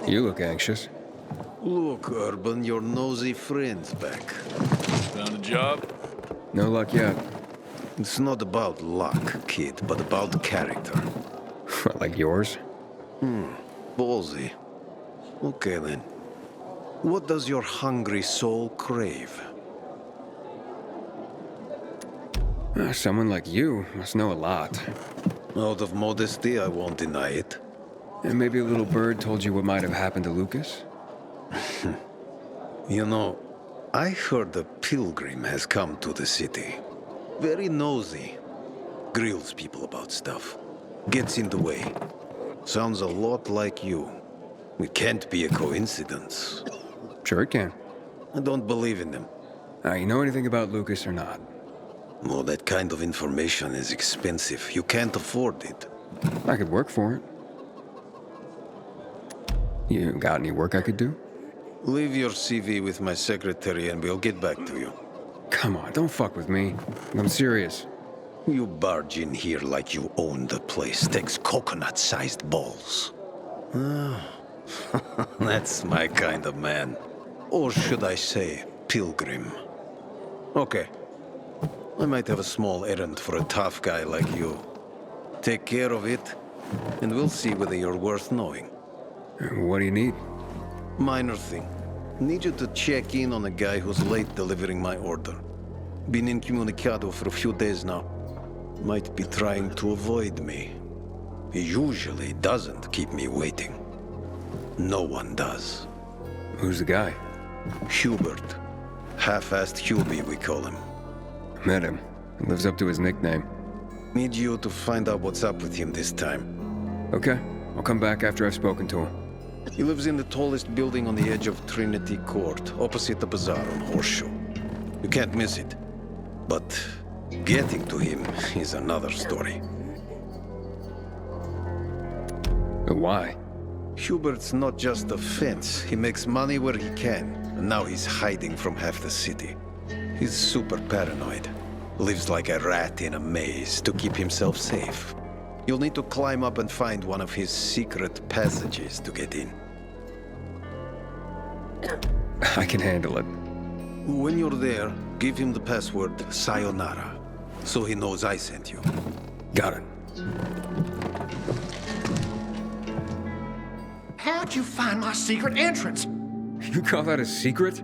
You look anxious. Look, Urban, your nosy friend's back. Found a job? No luck yet. It's not about luck, kid, but about character. Like yours? Ballsy. Okay, then. What does your hungry soul crave? Someone like you must know a lot. Out of modesty, I won't deny it. And maybe a little bird told you what might have happened to Lucas? You know, I heard a pilgrim has come to the city. Very nosy. Grills people about stuff. Gets in the way. Sounds a lot like you. It can't be a coincidence. Sure it can. I don't believe in them. You know anything about Lucas or not? Well, that kind of information is expensive. You can't afford it. I could work for it. You got any work I could do? Leave your CV with my secretary and we'll get back to you. Come on, don't fuck with me. I'm serious. You barge in here like you own the place. Takes coconut-sized balls. That's my kind of man. Or should I say, pilgrim. Okay. I might have a small errand for a tough guy like you. Take care of it, and we'll see whether you're worth knowing. What do you need? Minor thing. Need you to check in on a guy who's late delivering my order. Been incommunicado for a few days now. Might be trying to avoid me. He usually doesn't keep me waiting. No one does. Who's the guy? Hubert. Half-assed Hubie, we call him. Met him. He lives up to his nickname. Need you to find out what's up with him this time. Okay, I'll come back after I've spoken to him. He lives in the tallest building on the edge of Trinity Court, opposite the bazaar on Horseshoe. You can't miss it. But getting to him is another story. Why? Hubert's not just a fence. He makes money where he can, and now he's hiding from half the city. He's super paranoid. Lives like a rat in a maze to keep himself safe. You'll need to climb up and find one of his secret passages to get in. I can handle it. When you're there, give him the password Sayonara, so he knows I sent you. Got it. How'd you find my secret entrance? You call that a secret?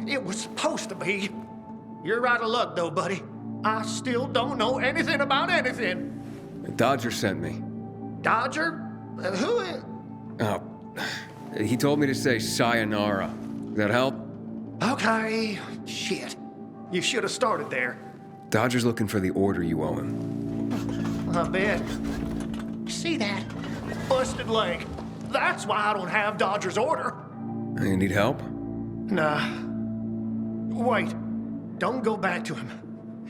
It was supposed to be. You're out of luck, though, buddy. I still don't know anything about anything. Dodger sent me. Dodger? Who is... Oh, he told me to say sayonara. Does that help? Okay. Shit. You should have started there. Dodger's looking for the order you owe him. I bet. See that? Busted leg. That's why I don't have Dodger's order. You need help? Nah. Wait. Don't go back to him.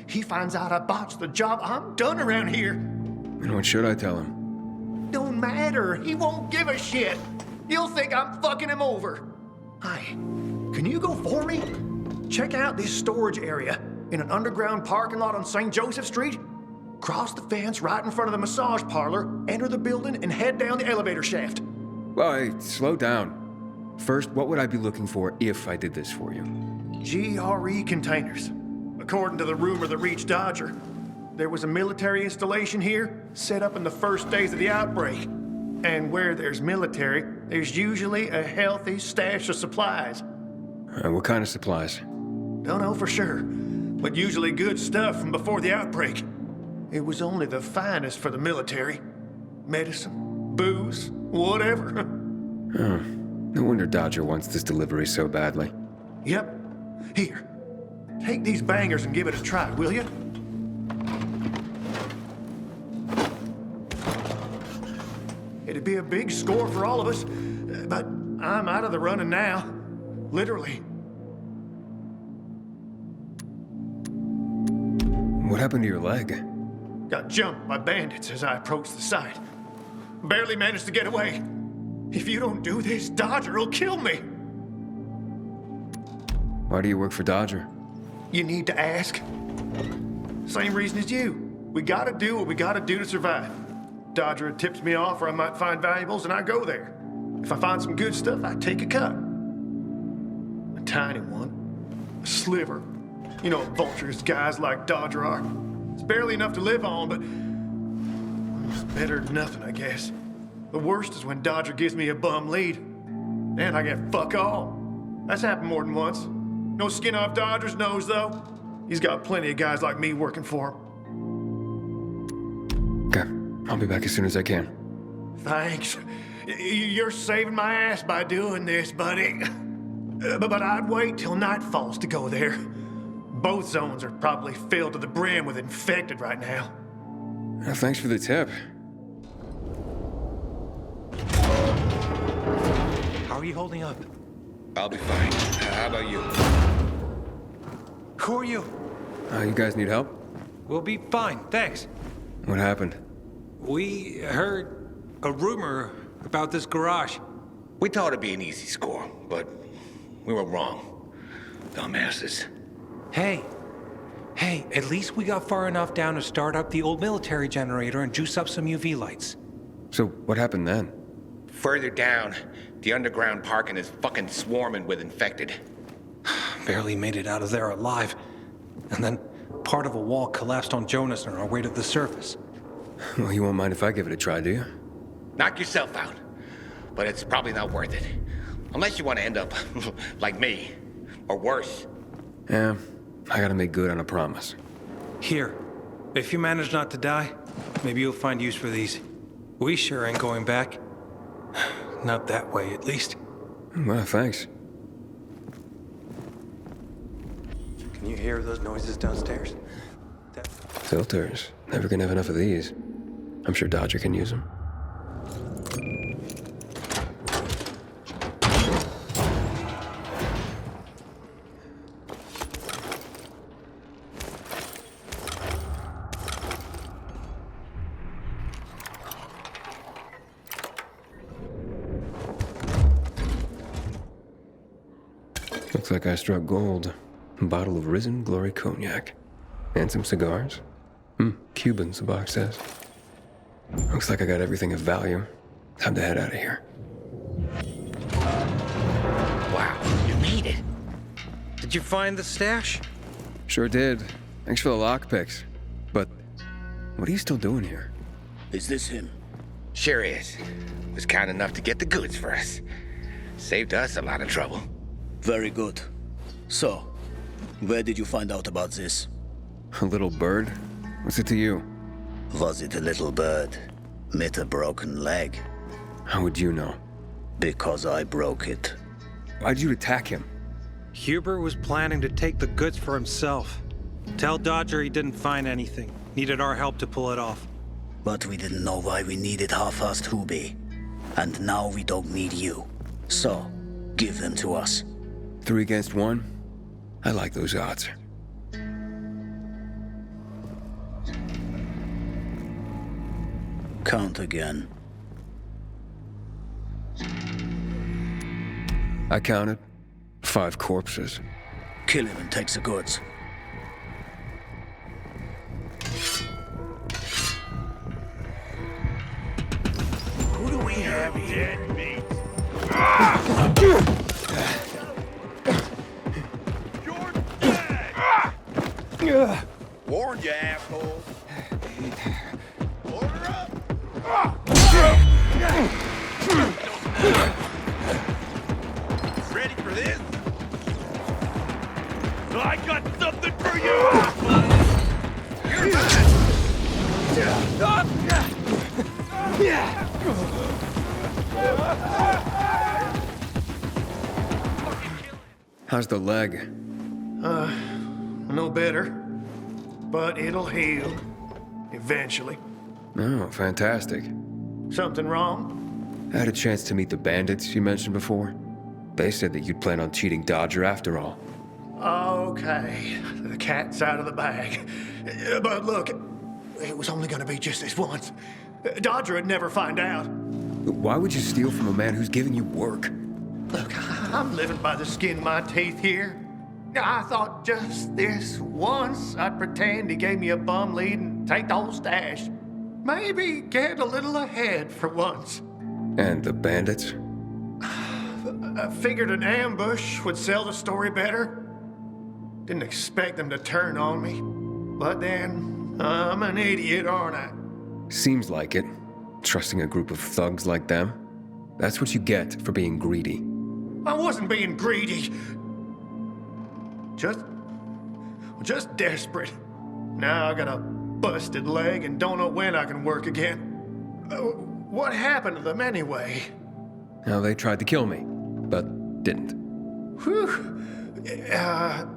He finds out I botched the job, I'm done around here. And what should I tell him? Don't matter. He won't give a shit. He'll think I'm fucking him over. Hi. Can you go for me? Check out this storage area in an underground parking lot on St. Joseph Street. Cross the fence right in front of the massage parlor, enter the building, and head down the elevator shaft. Well, hey, slow down. First, what would I be looking for if I did this for you? GRE containers. According to the rumor that reached Dodger, there was a military installation here set up in the first days of the outbreak. And where there's military, there's usually a healthy stash of supplies. What kind of supplies? Don't know for sure, but usually good stuff from before the outbreak. It was only the finest for the military. Medicine, booze, whatever. Oh, no wonder Dodger wants this delivery so badly. Yep. Here, take these bangers and give it a try, will you? It'd be a big score for all of us, but I'm out of the running now. Literally. What happened to your leg? Got jumped by bandits as I approached the site. Barely managed to get away. If you don't do this, Dodger will kill me. Why do you work for Dodger? You need to ask. Same reason as you. We gotta do what we gotta do to survive. Dodger tips me off or I might find valuables and I go there. If I find some good stuff, I take a cut. A tiny one. A sliver. You know what vultures guys like Dodger are. It's barely enough to live on, but it's better than nothing, I guess. The worst is when Dodger gives me a bum lead. Then I get fuck all. That's happened more than once. No skin off Dodger's nose, though. He's got plenty of guys like me working for him. Okay, I'll be back as soon as I can. Thanks. You're saving my ass by doing this, buddy. But I'd wait till night falls to go there. Both zones are probably filled to the brim with infected right now. Thanks for the tip. How are you holding up? I'll be fine. How about you? Who are you? You guys need help? We'll be fine, thanks. What happened? We heard a rumor about this garage. We thought it'd be an easy score, but we were wrong. Dumbasses. Hey, at least we got far enough down to start up the old military generator and juice up some UV lights. So, what happened then? Further down, the underground parking is fucking swarming with infected. Barely made it out of there alive. And then part of a wall collapsed on Jonas on our way to the surface. Well, you won't mind if I give it a try, do you? Knock yourself out. But it's probably not worth it. Unless you want to end up like me. Or worse. Yeah, I gotta make good on a promise. Here, if you manage not to die, maybe you'll find use for these. We sure ain't going back. Not that way, at least. Well, thanks. Can you hear those noises downstairs? Filters. Never gonna have enough of these. I'm sure Dodger can use them. Looks like I struck gold. A bottle of Risen Glory Cognac. And some cigars. Cubans, the box says. Looks like I got everything of value. Time to head out of here. Wow, you made it. Did you find the stash? Sure did. Thanks for the lockpicks. But what are you still doing here? Is this him? Sure is. Was kind enough to get the goods for us. Saved us a lot of trouble. Very good. So, where did you find out about this? A little bird? What's it to you? Was it a little bird? Met a broken leg? How would you know? Because I broke it. Why'd you attack him? Huber was planning to take the goods for himself. Tell Dodger he didn't find anything. Needed our help to pull it off. But we didn't know why we needed half-assed Hubie. And now we don't need you. So, give them to us. 3 against 1? I like those odds. Count again. I counted 5 corpses. Kill him and take the goods. Who do we have here? Dead meat. You're dead! Warned you, asshole. Order up! Ready for this? I got something for you, asshole! How's the leg? No better. But it'll heal. Eventually. Oh, fantastic. Something wrong? I had a chance to meet the bandits you mentioned before. They said that you'd plan on cheating Dodger after all. Okay. The cat's out of the bag. But look, it was only gonna be just this once. Dodger would never find out. Why would you steal from a man who's giving you work? Look, I'm living by the skin of my teeth here. I thought just this once I'd pretend he gave me a bum lead and take the whole stash. Maybe get a little ahead for once. And the bandits? I figured an ambush would sell the story better. Didn't expect them to turn on me. But then, I'm an idiot, aren't I? Seems like it. Trusting a group of thugs like them. That's what you get for being greedy. I wasn't being greedy. Just desperate. Now I got a busted leg and don't know when I can work again. What happened to them anyway? Now, they tried to kill me, but didn't. Whew.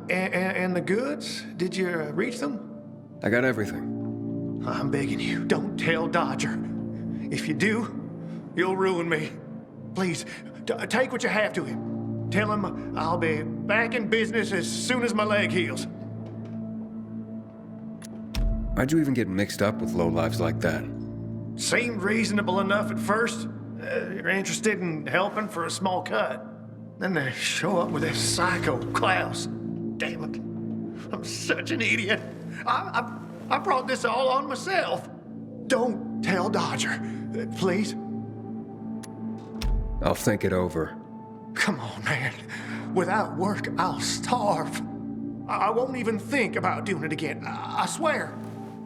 And the goods? Did you reach them? I got everything. I'm begging you, don't tell Dodger. If you do, you'll ruin me. Please, take what you have to him. Tell him I'll be back in business as soon as my leg heals. Why'd you even get mixed up with lowlifes like that? Seemed reasonable enough at first. You're interested in helping for a small cut. Then they show up with this psycho Klaus. Damn it. I'm such an idiot. I brought this all on myself. Don't tell Dodger, please. I'll think it over. Come on, man. Without work, I'll starve. I won't even think about doing it again. I swear.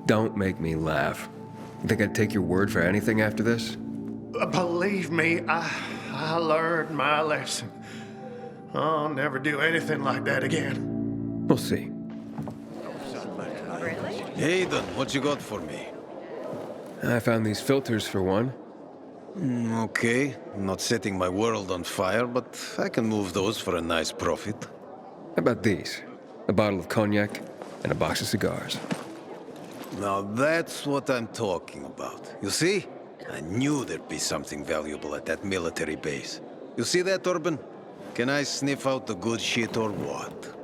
Don't make me laugh. You think I'd take your word for anything after this? Believe me, I learned my lesson. I'll never do anything like that again. We'll see. Hayden, what you got for me? I found these filters for one. Okay, I'm not setting my world on fire, but I can move those for a nice profit. How about these? A bottle of cognac and a box of cigars. Now that's what I'm talking about. You see? I knew there'd be something valuable at that military base. You see that, Urban? Can I sniff out the good shit or what?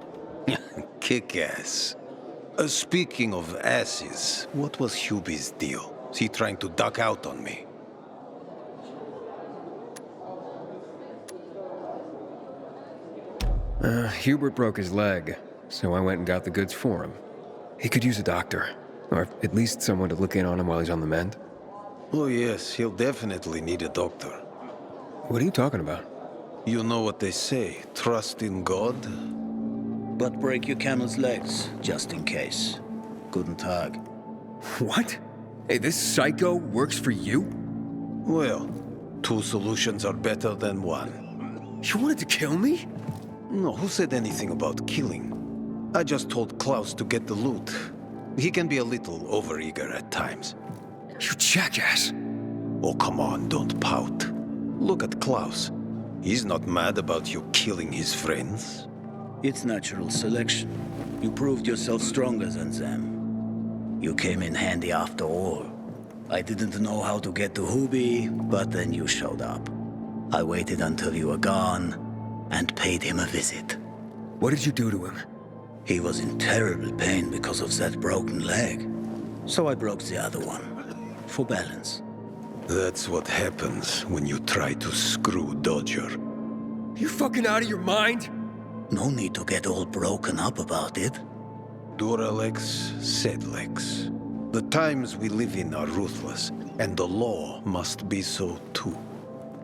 Kick ass. Speaking of asses, what was Hubie's deal? Is he trying to duck out on me? Hubert broke his leg, so I went and got the goods for him. He could use a doctor, or at least someone to look in on him while he's on the mend. Oh yes, he'll definitely need a doctor. What are you talking about? You know what they say, trust in God? But break your camel's legs, just in case. Guten Tag. What? Hey, this psycho works for you? Well, two solutions are better than one. You wanted to kill me? No, who said anything about killing? I just told Klaus to get the loot. He can be a little overeager at times. You jackass. Oh, come on, don't pout. Look at Klaus. He's not mad about you killing his friends. It's natural selection. You proved yourself stronger than them. You came in handy after all. I didn't know how to get to Hubie, but then you showed up. I waited until you were gone and paid him a visit. What did you do to him? He was in terrible pain because of that broken leg. So I broke the other one. For balance. That's what happens when you try to screw Dodger. You fucking out of your mind? No need to get all broken up about it. Duralex, Sedlex. The times we live in are ruthless, and the law must be so too.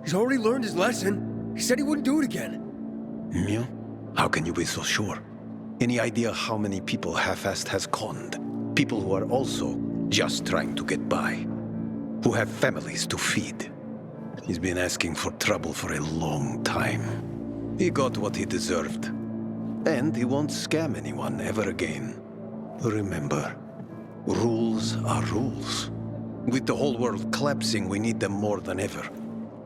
He's already learned his lesson. He said he wouldn't do it again. Yeah? How can you be so sure? Any idea how many people half-assed has conned? People who are also just trying to get by. Who have families to feed. He's been asking for trouble for a long time. He got what he deserved. And he won't scam anyone ever again. Remember, rules are rules. With the whole world collapsing, we need them more than ever.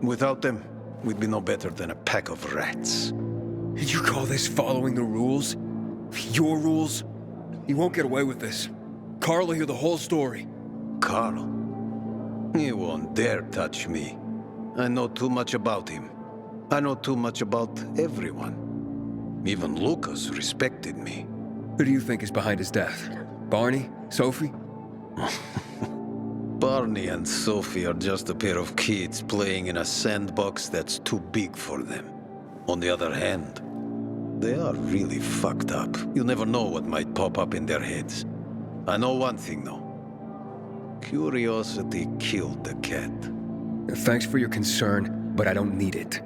Without them, we'd be no better than a pack of rats. And you call this following the rules? Your rules? You won't get away with this. Carl will hear the whole story. Carl? He won't dare touch me. I know too much about him. I know too much about everyone. Even Lucas respected me. Who do you think is behind his death? Barney? Sophie? Barney and Sophie are just a pair of kids playing in a sandbox that's too big for them. On the other hand, they are really fucked up. You never know what might pop up in their heads. I know one thing, though. Curiosity killed the cat. Thanks for your concern, but I don't need it.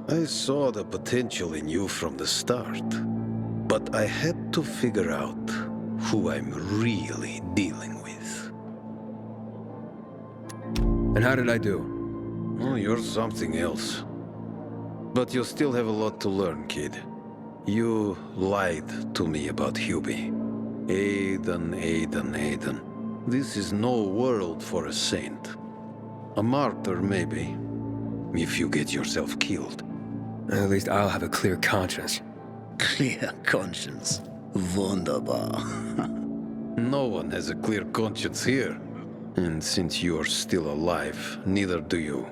I saw the potential in you from the start, but I had to figure out who I'm really dealing with. And how did I do? Oh, you're something else. But you still have a lot to learn, kid. You lied to me about Hubie. Aiden. This is no world for a saint. A martyr, maybe, if you get yourself killed. At least I'll have a clear conscience. Clear conscience. Wunderbar. No one has a clear conscience here. And since you're still alive, neither do you,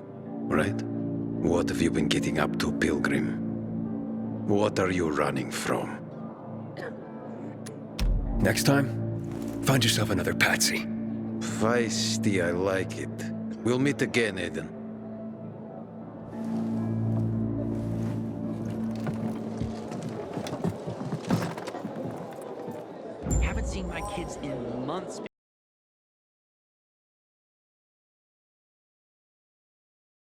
right? What have you been getting up to, Pilgrim? What are you running from? Next time, find yourself another patsy. Feisty, I like it. We'll meet again, Aiden. Haven't seen my kids in months.